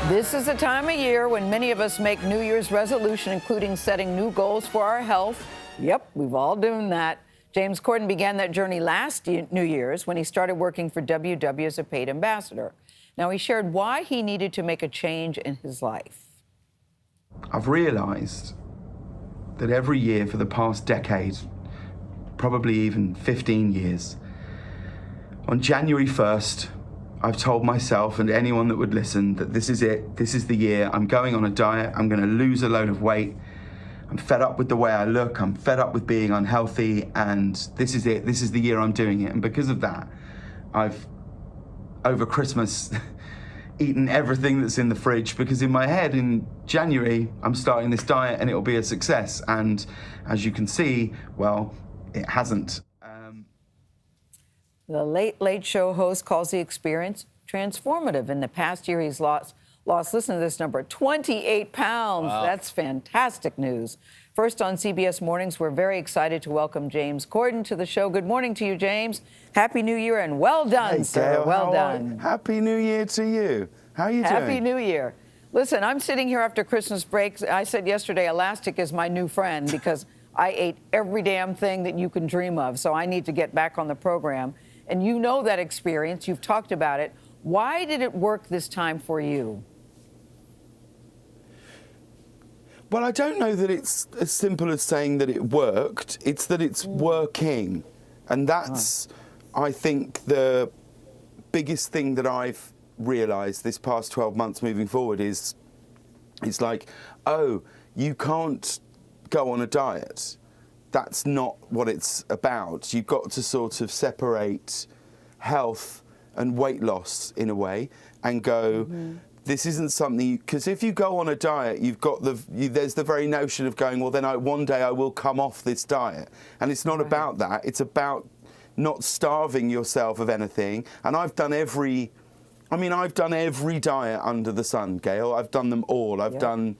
This is a time of year when many of us make New Year's resolution, including setting new goals for our health. Yep, we've all done that. James Corden began that journey last New Year's when he started working for WW as a paid ambassador. Now, he shared why he needed to make a change in his life. I've realized that every year for the past decade, probably even 15 years, on January 1st, I've told myself and anyone that would listen that this is it, this is the year, I'm going on a diet, I'm gonna lose a load of weight, I'm fed up with the way I look, I'm fed up with being unhealthy, and this is it, this is the year I'm doing it. And because of that, I've, over Christmas, eaten everything that's in the fridge, because in my head, in January, I'm starting this diet and it'll be a success. And as you can see, well, it hasn't. The Late Late Show host calls the experience transformative. In the past year, he's lost, listen to this number, 28 pounds. Wow. That's fantastic news. First on CBS Mornings, we're very excited to welcome James Corden to the show. Good morning to you, James. Happy New Year and well done, sir. Gayle, well done. Happy New Year to you. How are you doing? Happy New Year. Listen, I'm sitting here after Christmas break. I said yesterday, elastic is my new friend because I ate every damn thing that you can dream of. So I need to get back on the program. And you know that experience. You've talked about it. Why did it work this time for you? Well, I don't know that it's as simple as saying that it worked. It's that it's working. And that's, I think, the biggest thing that I've realised this past 12 months moving forward is, it's like, oh, you can't go on a diet. That's not what it's about. You've got to sort of separate health and weight loss in a way and go, this isn't something, because if you go on a diet, you've got there's the very notion of going, well, then one day I will come off this diet. And it's not about that. It's about not starving yourself of anything. And I've done every diet under the sun, Gayle. I've done them all. I've done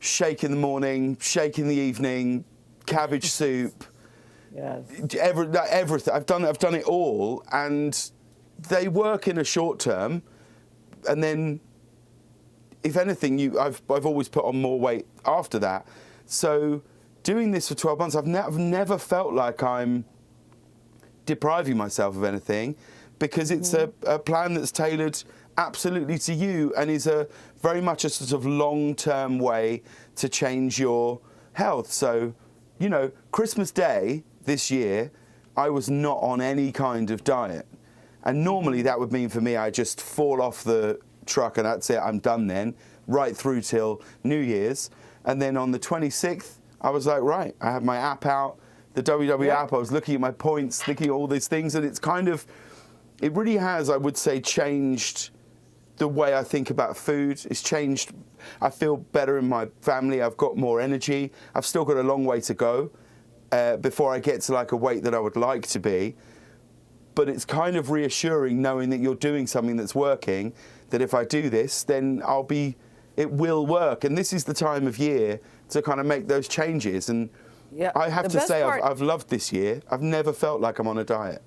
shake in the morning, shake in the evening, cabbage soup, everything. I've done it all, and they work in a short term, and then, if anything, I've always put on more weight after that. So, doing this for 12 months, I've never felt like I'm depriving myself of anything, because it's a plan that's tailored absolutely to you and is very much a sort of long-term way to change your health. So, you know, Christmas Day this year, I was not on any kind of diet. And normally that would mean for me, I just fall off the truck and that's it, I'm done then, right through till New Year's. And then on the 26th, I was like, right, I have my app out, the WW app, I was looking at my points, thinking all these things, and it's kind of, it really has, I would say, changed the way I think about food. It's changed. I feel better in my family. I've got more energy. I've still got a long way to go before I get to like a weight that I would like to be. But it's kind of reassuring knowing that you're doing something that's working, that if I do this, then it will work. And this is the time of year to kind of make those changes. And I have to say, I've loved this year. I've never felt like I'm on a diet.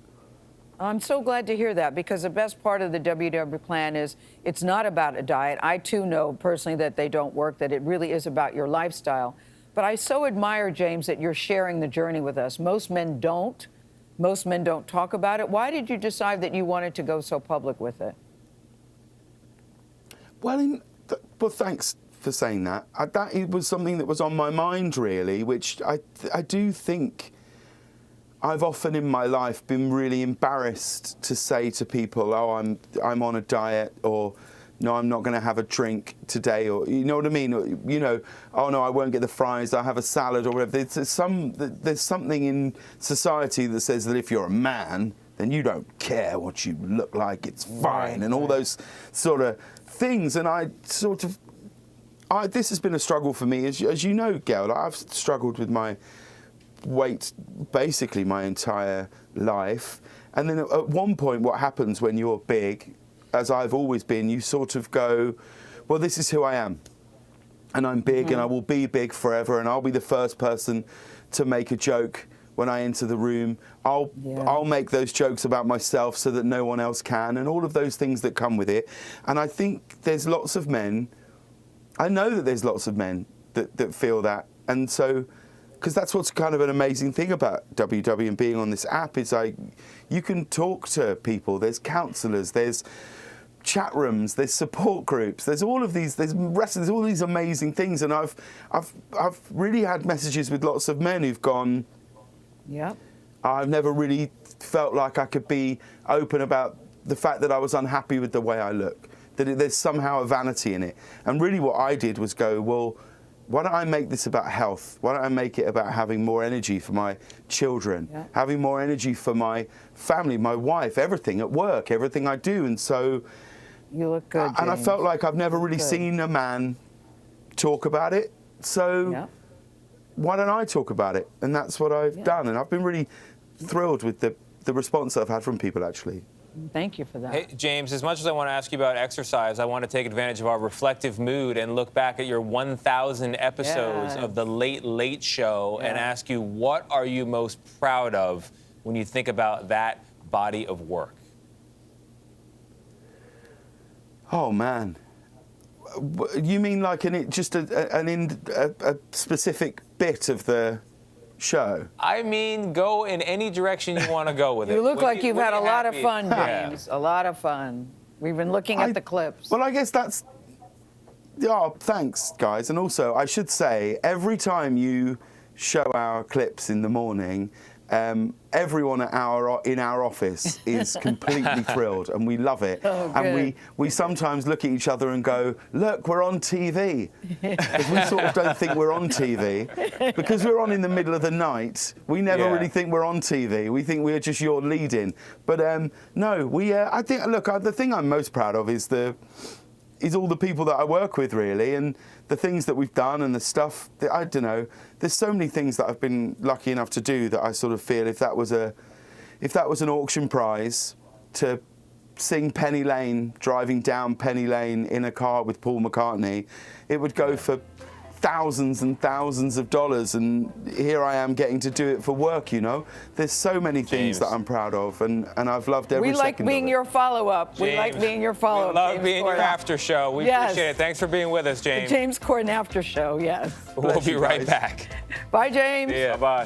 I'm so glad to hear that, because the best part of the WW plan is it's not about a diet. I, too, know personally that they don't work, that it really is about your lifestyle. But I so admire, James, that you're sharing the journey with us. Most men don't. Most men don't talk about it. Why did you decide that you wanted to go so public with it? Well, thanks for saying that. It was something that was on my mind, really, which I do think I've often in my life been really embarrassed to say to people, oh, I'm on a diet, or no, I'm not going to have a drink today, or you know what I mean? Or, you know, oh no, I won't get the fries, I'll have a salad or whatever. There's something in society that says that if you're a man, then you don't care what you look like, it's fine, and all those sort of things. And this has been a struggle for me, as you know, Gayle. I've struggled with my weight basically my entire life, and then at one point what happens when you're big, as I've always been, you sort of go, well, this is who I am, and I'm big, and I will be big forever, and I'll be the first person to make a joke when I enter the room. I'll make those jokes about myself so that no one else can, and all of those things that come with it. And I think there's lots of men, I know that there's lots of men that feel that. And so, because that's what's kind of an amazing thing about WW and being on this app is you can talk to people. There's counsellors, there's chat rooms, there's support groups, there's all of these, there's all these amazing things. And I've really had messages with lots of men who've gone, Yep. I've never really felt like I could be open about the fact that I was unhappy with the way I look, that there's somehow a vanity in it. And really what I did was go, well, why don't I make this about health? Why don't I make it about having more energy for my children, having more energy for my family, my wife, everything at work, everything I do. And so you look good, and I James. felt like I've never really seen a man talk about it. So why don't I talk about it? And that's what I've done. And I've been really thrilled with the response that I've had from people, actually. Thank you for that. Hey, James, as much as I want to ask you about exercise, I want to take advantage of our reflective mood and look back at your 1,000 episodes of The Late Late Show and ask you, what are you most proud of when you think about that body of work? Oh, man. You mean like just a specific bit of the show? I mean, go in any direction you want to go with it. You look like you've had a lot of fun, Yeah. James. A lot of fun. We've been looking at the clips. Well, I guess that's... Oh, thanks, guys. And also, I should say, every time you show our clips in the morning, everyone in our office is completely thrilled, and we love it. And we sometimes look at each other and go, look, we're on TV. Because we sort of don't think we're on TV. Because we're on in the middle of the night, we never really think we're on TV. We think we're just your lead-in. But no, I think, look, the thing I'm most proud of is all the people that I work with, really, and the things that we've done and the stuff that, I don't know, there's so many things that I've been lucky enough to do that I sort of feel if that was an auction prize to sing Penny Lane, driving down Penny Lane in a car with Paul McCartney, it would go for thousands and thousands of dollars, and here I am getting to do it for work, you know. There's so many things that I'm proud of, and I've loved every second of it. We like being your follow-up. We like being your follow-up. We love being your after show. We appreciate it. Thanks for being with us, James. The James Corden after show, yes. We'll be right back. Bye, James. Yeah. Bye-bye.